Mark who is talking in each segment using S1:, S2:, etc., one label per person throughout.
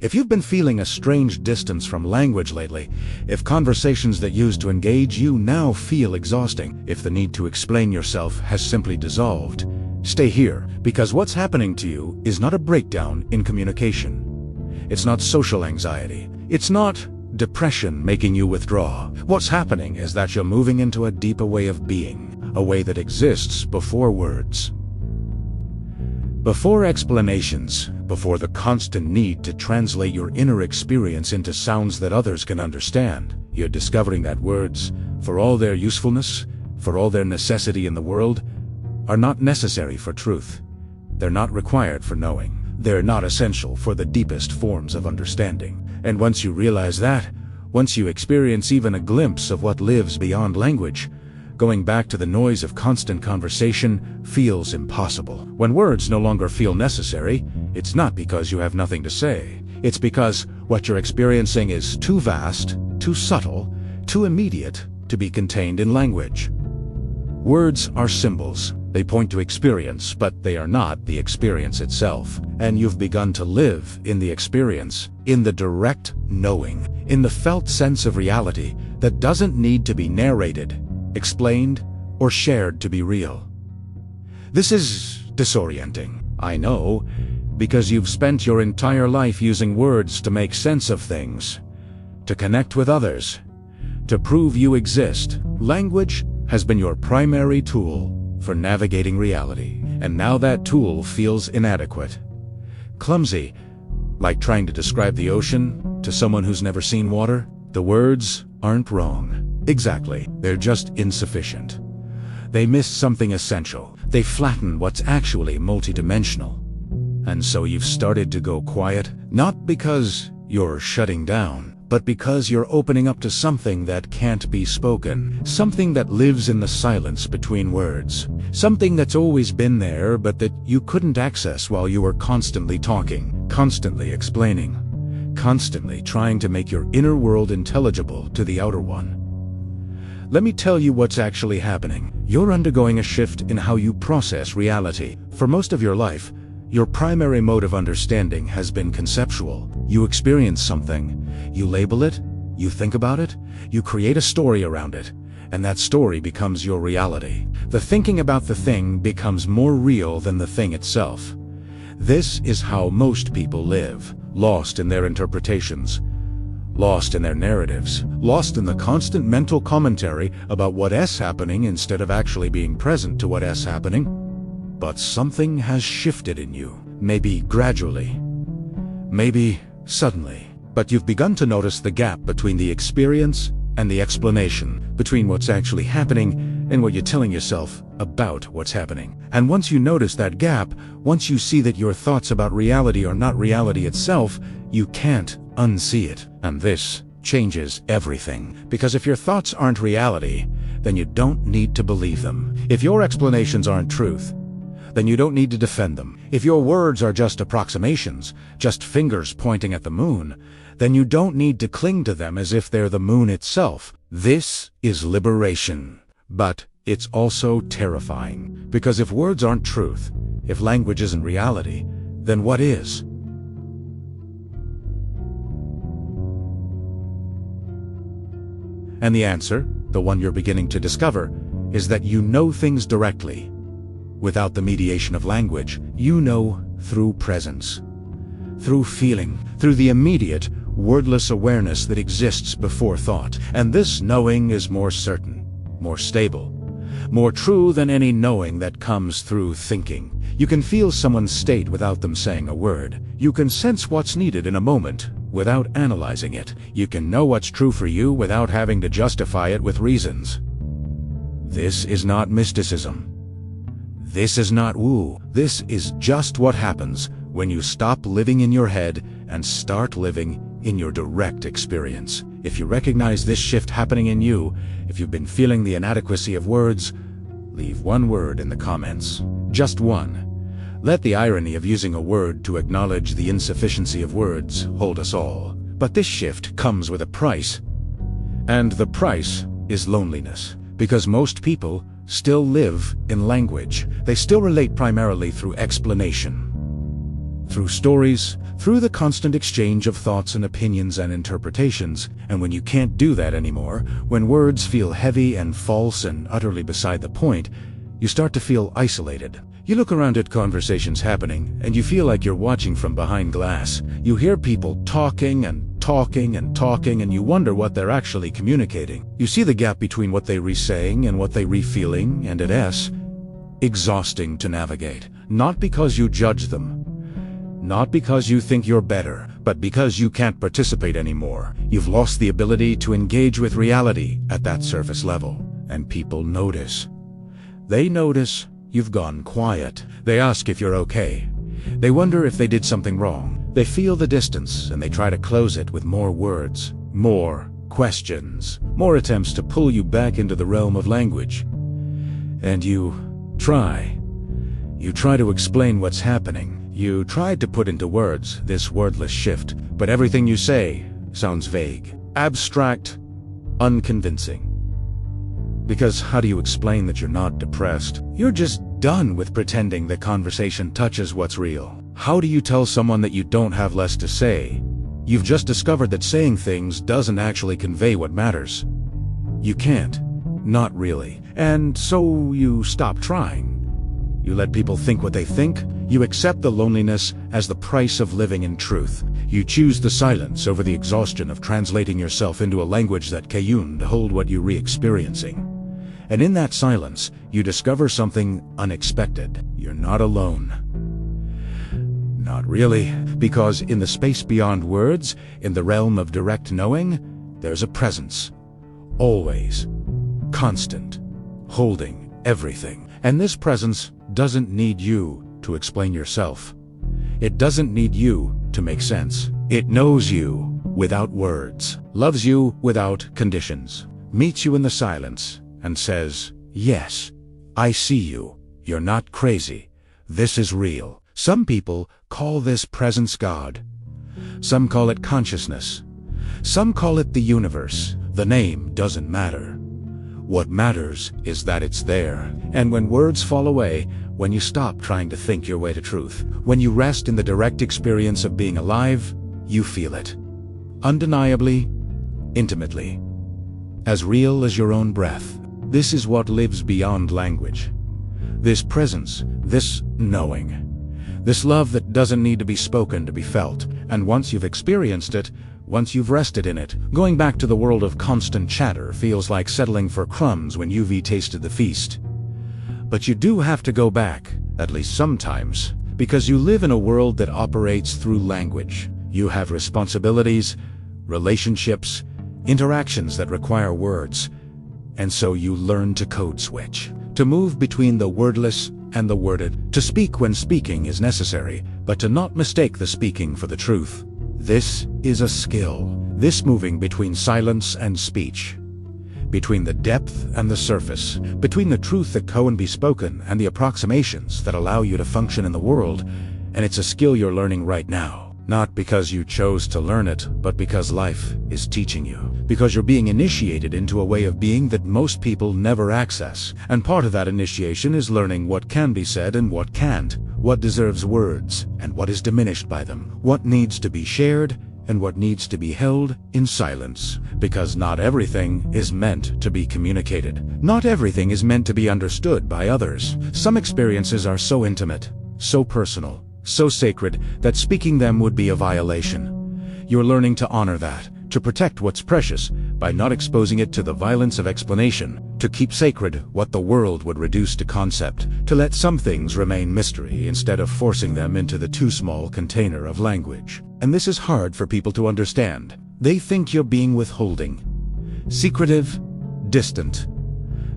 S1: If you've been feeling a strange distance from language lately, if conversations that used to engage you now feel exhausting, if the need to explain yourself has simply dissolved, stay here, because what's happening to you is not a breakdown in communication. It's not social anxiety. It's not depression making you withdraw. What's happening is that you're moving into a deeper way of being, a way that exists before words. Before explanations, before the constant need to translate your inner experience into sounds that others can understand, you're discovering that words, for all their usefulness, for all their necessity in the world, are not necessary for truth. They're not required for knowing. They're not essential for the deepest forms of understanding. And once you realize that, once you experience even a glimpse of what lives beyond language, going back to the noise of constant conversation feels impossible. When words no longer feel necessary, it's not because you have nothing to say. It's because what you're experiencing is too vast, too subtle, too immediate to be contained in language. Words are symbols. They point to experience, but they are not the experience itself. And you've begun to live in the experience, in the direct knowing, in the felt sense of reality that doesn't need to be narrated, explained, or shared to be real. This is disorienting, I know, because you've spent your entire life using words to make sense of things, to connect with others, to prove you exist. Language has been your primary tool for navigating reality, and now that tool feels inadequate. Clumsy, like trying to describe the ocean to someone who's never seen water. The words aren't wrong. Exactly, they're just insufficient. They miss something essential. They flatten what's actually multidimensional. And so you've started to go quiet, not because you're shutting down, but because you're opening up to something that can't be spoken, something that lives in the silence between words, something that's always been there but that you couldn't access while you were constantly talking, constantly explaining, constantly trying to make your inner world intelligible to the outer one. Let me tell you what's actually happening. You're undergoing a shift in how you process reality. For most of your life, your primary mode of understanding has been conceptual. You experience something, you label it, you think about it, you create a story around it, and that story becomes your reality. The thinking about the thing becomes more real than the thing itself. This is how most people live, lost in their interpretations, lost in their narratives, lost in the constant mental commentary about what's happening instead of actually being present to what's happening. But something has shifted in you, maybe gradually, maybe suddenly. But you've begun to notice the gap between the experience and the explanation, between what's actually happening and what you're telling yourself about what's happening. And once you notice that gap, once you see that your thoughts about reality are not reality itself, you can't unsee it. And this changes everything. Because if your thoughts aren't reality, then you don't need to believe them. If your explanations aren't truth, then you don't need to defend them. If your words are just approximations, just fingers pointing at the moon, then you don't need to cling to them as if they're the moon itself. This is liberation. But it's also terrifying. Because if words aren't truth, if language isn't reality, then what is? And the answer, the one you're beginning to discover, is that you know things directly. Without the mediation of language, you know through presence, through feeling, through the immediate, wordless awareness that exists before thought. And this knowing is more certain, more stable, more true than any knowing that comes through thinking. You can feel someone's state without them saying a word. You can sense what's needed in a moment without analyzing it. You can know what's true for you without having to justify it with reasons. This is not mysticism. This is not woo. This is just what happens when you stop living in your head and start living in your direct experience. If you recognize this shift happening in you, if you've been feeling the inadequacy of words, leave one word in the comments. Just one. Let the irony of using a word to acknowledge the insufficiency of words hold us all. But this shift comes with a price. And the price is loneliness. Because most people still live in language. They still relate primarily through explanation. through stories, through the constant exchange of thoughts and opinions and interpretations. And when you can't do that anymore, when words feel heavy and false and utterly beside the point, you start to feel isolated. You look around at conversations happening, and you feel like you're watching from behind glass. You hear people talking and talking and talking, and you wonder what they're actually communicating. You see the gap between what they re-saying and what they re-feeling, and it's exhausting to navigate. Not because you judge them, not because you think you're better, but because you can't participate anymore. You've lost the ability to engage with reality at that surface level. And people notice. They notice you've gone quiet. They ask if you're okay. They wonder if they did something wrong. They feel the distance, and they try to close it with more words, more questions, more attempts to pull you back into the realm of language. And you try. You try to explain what's happening. You tried to put into words this wordless shift, but everything you say sounds vague, abstract, unconvincing. Because how do you explain that you're not depressed? You're just done with pretending the conversation touches what's real. How do you tell someone that you don't have less to say? You've just discovered that saying things doesn't actually convey what matters. You can't. Not really. And so you stop trying. You let people think what they think. You accept the loneliness as the price of living in truth. You choose the silence over the exhaustion of translating yourself into a language that can't hold what you're re-experiencing. And in that silence, you discover something unexpected. You're not alone. Not really, because in the space beyond words, in the realm of direct knowing, there's a presence. Always. Constant. Holding everything. And this presence doesn't need you to explain yourself. It doesn't need you to make sense. It knows you without words, loves you without conditions, meets you in the silence, and says, "Yes, I see you. You're not crazy. This is real." Some people call this presence God. Some call it consciousness. Some call it the universe. The name doesn't matter. What matters is that it's there. And when words fall away, when you stop trying to think your way to truth, when you rest in the direct experience of being alive, you feel it. Undeniably, intimately. As real as your own breath. This is what lives beyond language. This presence, this knowing. This love that doesn't need to be spoken to be felt. And once you've experienced it, once you've rested in it, going back to the world of constant chatter feels like settling for crumbs when you've tasted the feast. But you do have to go back, at least sometimes, because you live in a world that operates through language. You have responsibilities, relationships, interactions that require words. And so you learn to code switch, to move between the wordless and the worded, to speak when speaking is necessary, but to not mistake the speaking for the truth. This is a skill, this moving between silence and speech, between the depth and the surface, between the truth that can be spoken and the approximations that allow you to function in the world, and it's a skill you're learning right now. Not because you chose to learn it, but because life is teaching you. Because you're being initiated into a way of being that most people never access. And part of that initiation is learning what can be said and what can't. What deserves words and what is diminished by them. What needs to be shared and what needs to be held in silence. Because not everything is meant to be communicated. Not everything is meant to be understood by others. Some experiences are so intimate, so personal, so sacred that speaking them would be a violation. You're learning to honor that, to protect what's precious by not exposing it to the violence of explanation, to keep sacred what the world would reduce to concept, to let some things remain mystery instead of forcing them into the too small container of language. And this is hard for people to understand. They think you're being withholding, secretive, distant.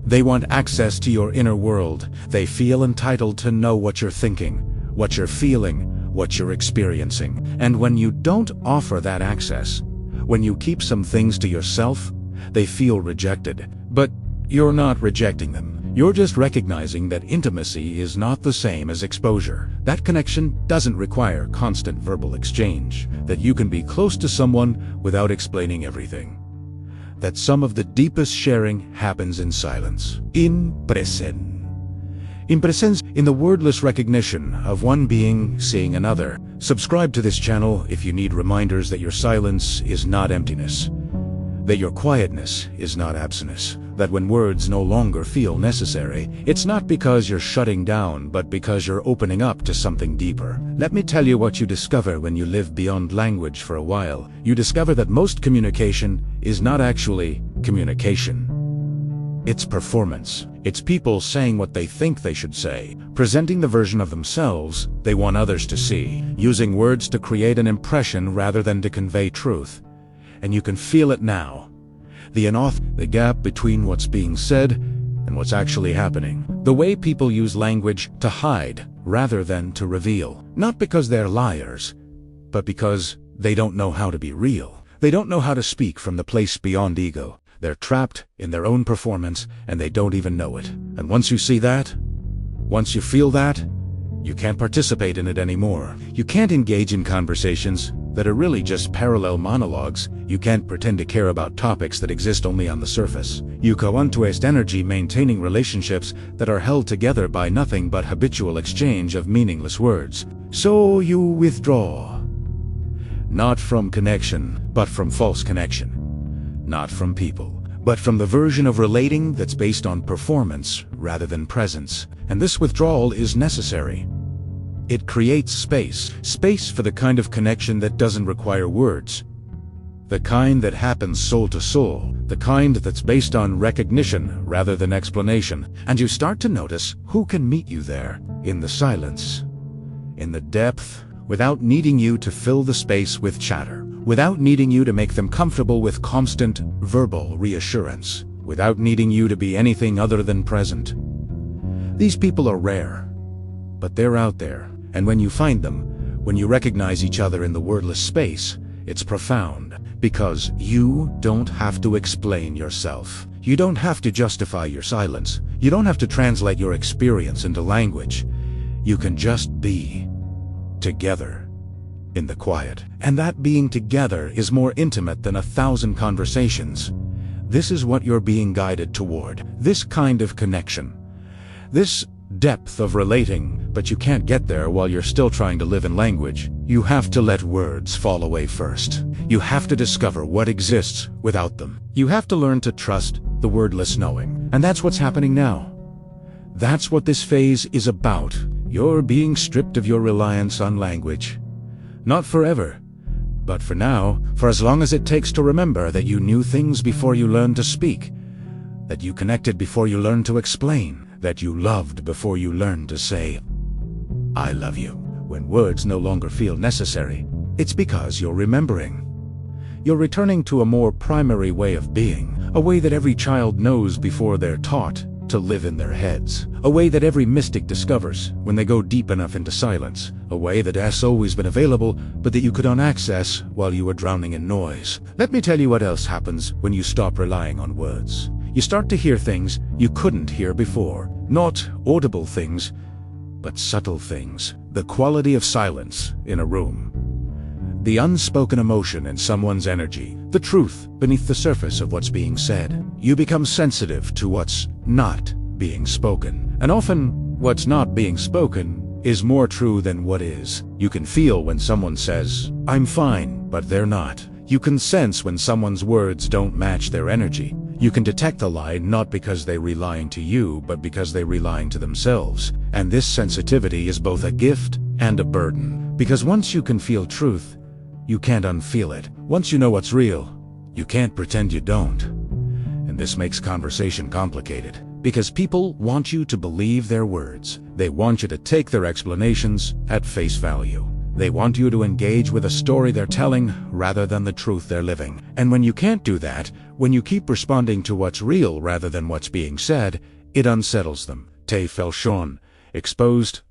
S1: They want access to your inner world. They feel entitled to know what you're thinking, what you're feeling, what you're experiencing. And when you don't offer that access, when you keep some things to yourself, they feel rejected. But you're not rejecting them. You're just recognizing that intimacy is not the same as exposure. That connection doesn't require constant verbal exchange. That you can be close to someone without explaining everything. That some of the deepest sharing happens in silence. In presence. In presence, in the wordless recognition of one being seeing another. Subscribe to this channel if you need reminders that your silence is not emptiness, that your quietness is not absence, that when words no longer feel necessary, it's not because you're shutting down, but because you're opening up to something deeper. Let me tell you what you discover when you live beyond language for a while. You discover that most communication is not actually communication. It's performance. It's people saying what they think they should say, presenting the version of themselves they want others to see, using words to create an impression rather than to convey truth. And you can feel it now. The gap between what's being said and what's actually happening. The way people use language to hide rather than to reveal. Not because they're liars, but because they don't know how to be real. They don't know how to speak from the place beyond ego. They're trapped in their own performance, and they don't even know it. And once you see that, once you feel that, you can't participate in it anymore. You can't engage in conversations that are really just parallel monologues. You can't pretend to care about topics that exist only on the surface. You go on to waste energy maintaining relationships that are held together by nothing but habitual exchange of meaningless words. So you withdraw. Not from connection, but from false connection. Not from people, but from the version of relating that's based on performance rather than presence. And this withdrawal is necessary. It creates space for the kind of connection that doesn't require words. The kind that happens soul to soul, the kind that's based on recognition rather than explanation. And you start to notice who can meet you there, in the silence, in the depth, without needing you to fill the space with chatter. Without needing you to make them comfortable with constant verbal reassurance, without needing you to be anything other than present. These people are rare, but they're out there, and when you find them, when you recognize each other in the wordless space, it's profound, because you don't have to explain yourself. You don't have to justify your silence. You don't have to translate your experience into language. You can just be together. In the quiet. And that being together is more intimate than 1,000 conversations. This is what you're being guided toward. This kind of connection. This depth of relating, but you can't get there while you're still trying to live in language. You have to let words fall away first. You have to discover what exists without them. You have to learn to trust the wordless knowing. And that's what's happening now. That's what this phase is about. You're being stripped of your reliance on language. Not forever, but for now, for as long as it takes to remember that you knew things before you learned to speak, that you connected before you learned to explain, that you loved before you learned to say, I love you. When words no longer feel necessary, it's because you're remembering. You're returning to a more primary way of being, a way that every child knows before they're taught to live in their heads, a way that every mystic discovers when they go deep enough into silence, a way that has always been available but that you could not access while you were drowning in noise. Let me tell you what else happens when you stop relying on words. You start to hear things you couldn't hear before, not audible things, but subtle things. The quality of silence in a room, the unspoken emotion in someone's energy, the truth beneath the surface of what's being said. You become sensitive to what's not being spoken. And often, what's not being spoken is more true than what is. You can feel when someone says, I'm fine, but they're not. You can sense when someone's words don't match their energy. You can detect a lie not because they're lying to you, but because they're lying to themselves. And this sensitivity is both a gift and a burden. Because once you can feel truth, you can't unfeel it. Once you know what's real, you can't pretend you don't. And this makes conversation complicated, because people want you to believe their words. They want you to take their explanations at face value. They want you to engage with a story they're telling rather than the truth they're living. And when you can't do that, when you keep responding to what's real rather than what's being said, it unsettles them. Te felshon, exposed,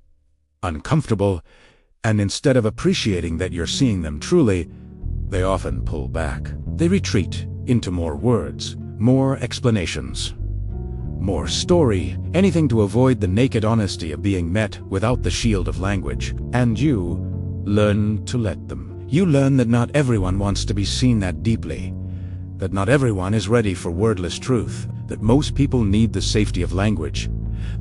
S1: uncomfortable, and instead of appreciating that you're seeing them truly, they often pull back. They retreat into more words, more explanations, more story, anything to avoid the naked honesty of being met without the shield of language. And you learn to let them. You learn that not everyone wants to be seen that deeply, that not everyone is ready for wordless truth, that most people need the safety of language,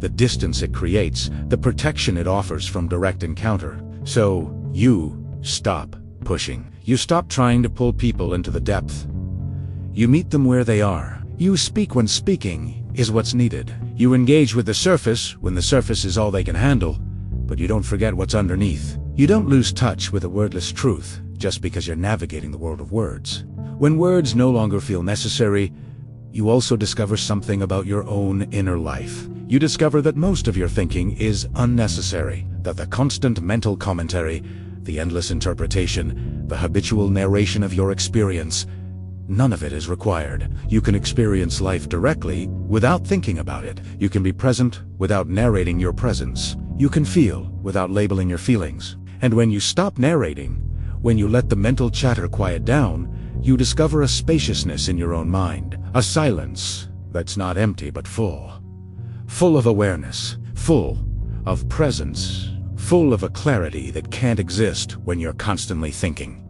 S1: the distance it creates, the protection it offers from direct encounter. So You stop pushing. You stop trying to pull people into the depth. You meet them where they are. You speak when speaking is what's needed. You engage with the surface when the surface is all they can handle, but you don't forget what's underneath. You don't lose touch with a wordless truth just because you're navigating the world of words. When words no longer feel necessary, you also discover something about your own inner life. You discover that most of your thinking is unnecessary, that the constant mental commentary, the endless interpretation, the habitual narration of your experience, none of it is required. You can experience life directly without thinking about it. You can be present without narrating your presence. You can feel without labeling your feelings. And when you stop narrating, when you let the mental chatter quiet down, you discover a spaciousness in your own mind, a silence that's not empty but full. Full of awareness, full of presence, full of a clarity that can't exist when you're constantly thinking.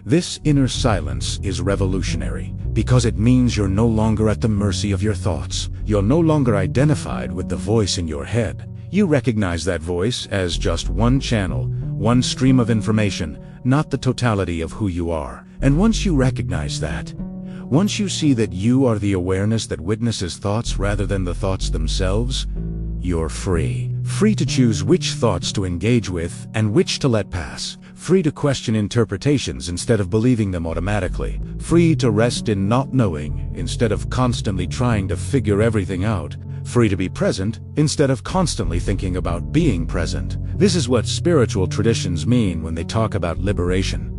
S1: This inner silence is revolutionary because it means you're no longer at the mercy of your thoughts. You're no longer identified with the voice in your head. You recognize that voice as just one channel, one stream of information, not the totality of who you are. And once you recognize that, once you see that you are the awareness that witnesses thoughts rather than the thoughts themselves, you're free. Free to choose which thoughts to engage with and which to let pass. Free to question interpretations instead of believing them automatically. Free to rest in not knowing instead of constantly trying to figure everything out. Free to be present instead of constantly thinking about being present. This is what spiritual traditions mean when they talk about liberation.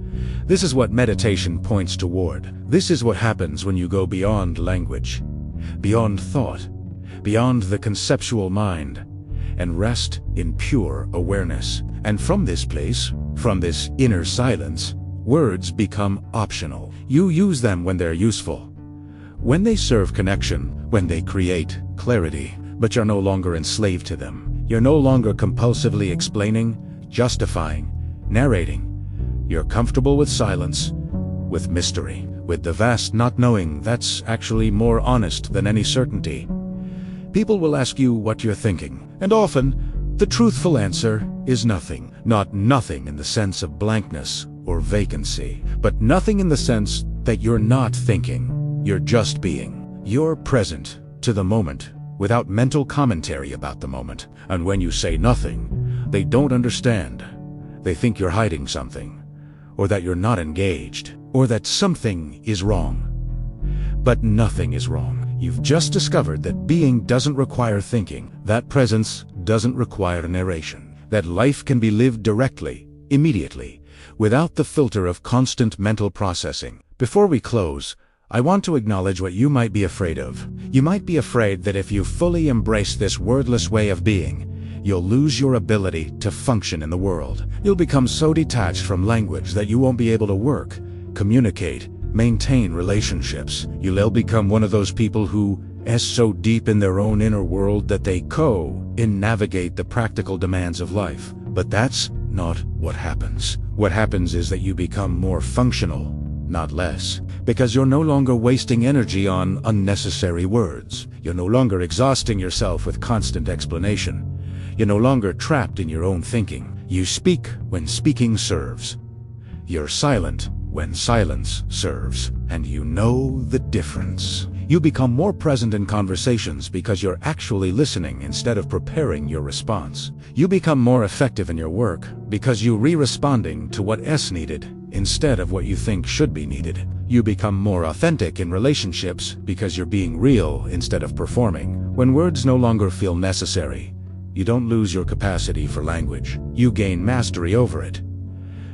S1: This is what meditation points toward. This is what happens when you go beyond language, beyond thought, beyond the conceptual mind, and rest in pure awareness. And from this place, from this inner silence, words become optional. You use them when they're useful, when they serve connection, when they create clarity, but you're no longer enslaved to them. You're no longer compulsively explaining, justifying, narrating. You're comfortable with silence, with mystery, with the vast not knowing that's actually more honest than any certainty. People will ask you what you're thinking, and often the truthful answer is nothing. Not nothing in the sense of blankness or vacancy, but nothing in the sense that you're not thinking, you're just being. You're present to the moment without mental commentary about the moment. And when you say nothing, they don't understand. They think you're hiding something, or that you're not engaged, or that something is wrong. But nothing is wrong. You've just discovered that being doesn't require thinking, that presence doesn't require narration, that life can be lived directly, immediately, without the filter of constant mental processing. Before we close, I want to acknowledge what you might be afraid of. You might be afraid that if you fully embrace this wordless way of being, you'll lose your ability to function in the world. You'll become so detached from language that you won't be able to work, communicate, maintain relationships. You'll become one of those people who is so deep in their own inner world that they navigate the practical demands of life. But that's not what happens. What happens is that you become more functional, not less, because you're no longer wasting energy on unnecessary words. You're no longer exhausting yourself with constant explanation. You're no longer trapped in your own thinking. You speak when speaking serves. You're silent when silence serves. And you know the difference. You become more present in conversations because you're actually listening instead of preparing your response. You become more effective in your work because you're responding to what is needed instead of what you think should be needed. You become more authentic in relationships because you're being real instead of performing. When words no longer feel necessary, you don't lose your capacity for language. You gain mastery over it.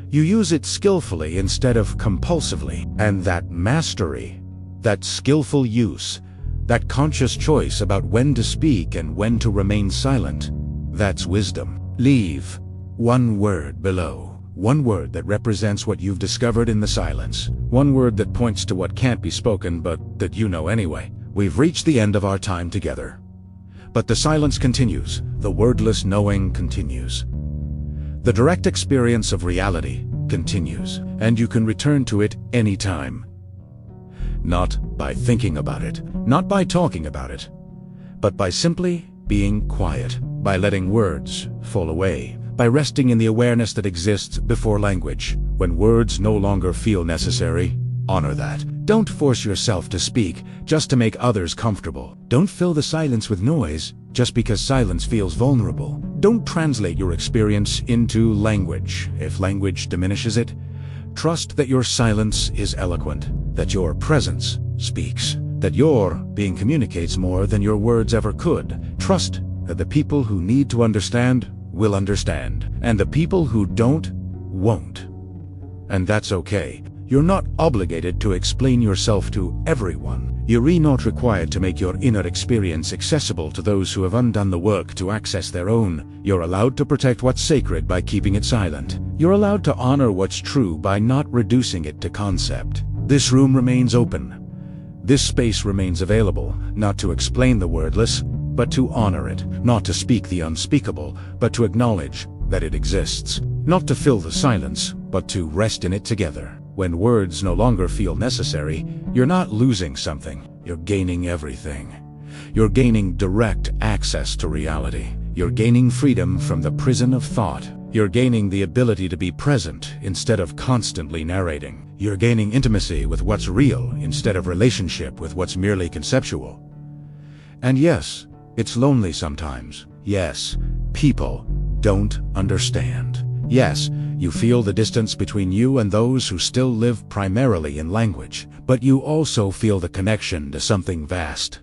S1: You use it skillfully instead of compulsively. And that mastery, that skillful use, that conscious choice about when to speak and when to remain silent, that's wisdom. Leave one word below. One word that represents what you've discovered in the silence. One word that points to what can't be spoken but that you know anyway. We've reached the end of our time together. But the silence continues. The wordless knowing continues. The direct experience of reality continues. And you can return to it anytime. Not by thinking about it, not by talking about it, but by simply being quiet, by letting words fall away, by resting in the awareness that exists before language. When words no longer feel necessary, honor that. Don't force yourself to speak just to make others comfortable. Don't fill the silence with noise just because silence feels vulnerable. Don't translate your experience into language if language diminishes it. Trust that your silence is eloquent, that your presence speaks, that your being communicates more than your words ever could. Trust that the people who need to understand will understand, and the people who don't won't. And that's okay. You're not obligated to explain yourself to everyone. You're not required to make your inner experience accessible to those who have undone the work to access their own. You're allowed to protect what's sacred by keeping it silent. You're allowed to honor what's true by not reducing it to concept. This room remains open. This space remains available, not to explain the wordless, but to honor it, not to speak the unspeakable, but to acknowledge that it exists, not to fill the silence, but to rest in it together. When words no longer feel necessary, you're not losing something, you're gaining everything. You're gaining direct access to reality. You're gaining freedom from the prison of thought. You're gaining the ability to be present instead of constantly narrating. You're gaining intimacy with what's real instead of relationship with what's merely conceptual. And yes, it's lonely sometimes. Yes, people don't understand. Yes, you feel the distance between you and those who still live primarily in language, but you also feel the connection to something vast,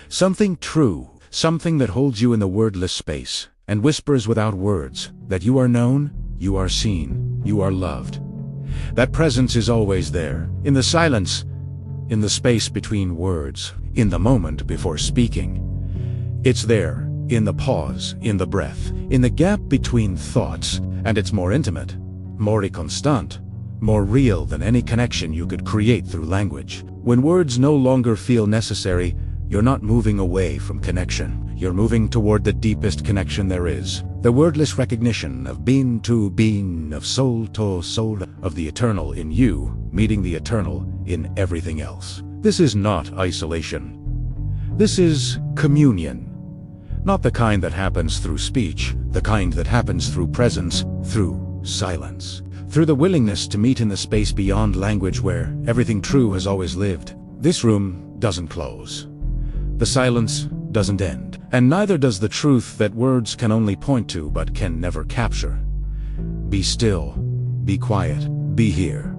S1: something true, something that holds you in the wordless space and whispers without words that you are known, you are seen, you are loved. That presence is always there, in the silence, in the space between words, in the moment before speaking. It's there, in the pause, in the breath, in the gap between thoughts, and it's more intimate, more constant, more real than any connection you could create through language. When words no longer feel necessary, you're not moving away from connection. You're moving toward the deepest connection there is, the wordless recognition of being to being, of soul to soul, of the eternal in you, meeting the eternal in everything else. This is not isolation. This is communion. Not the kind that happens through speech, the kind that happens through presence, through silence, through the willingness to meet in the space beyond language where everything true has always lived. This room doesn't close. The silence doesn't end, and neither does the truth that words can only point to but can never capture. Be still, be quiet, be here.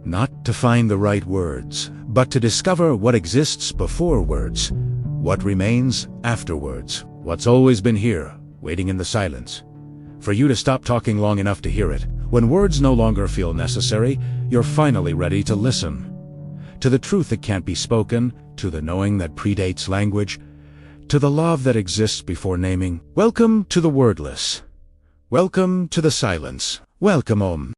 S1: Not to find the right words, but to discover what exists before words, what remains afterwards, what's always been here, waiting in the silence, for you to stop talking long enough to hear it. When words no longer feel necessary, you're finally ready to listen. To the truth that can't be spoken, to the knowing that predates language, to the love that exists before naming. Welcome to the wordless. Welcome to the silence. Welcome, Om.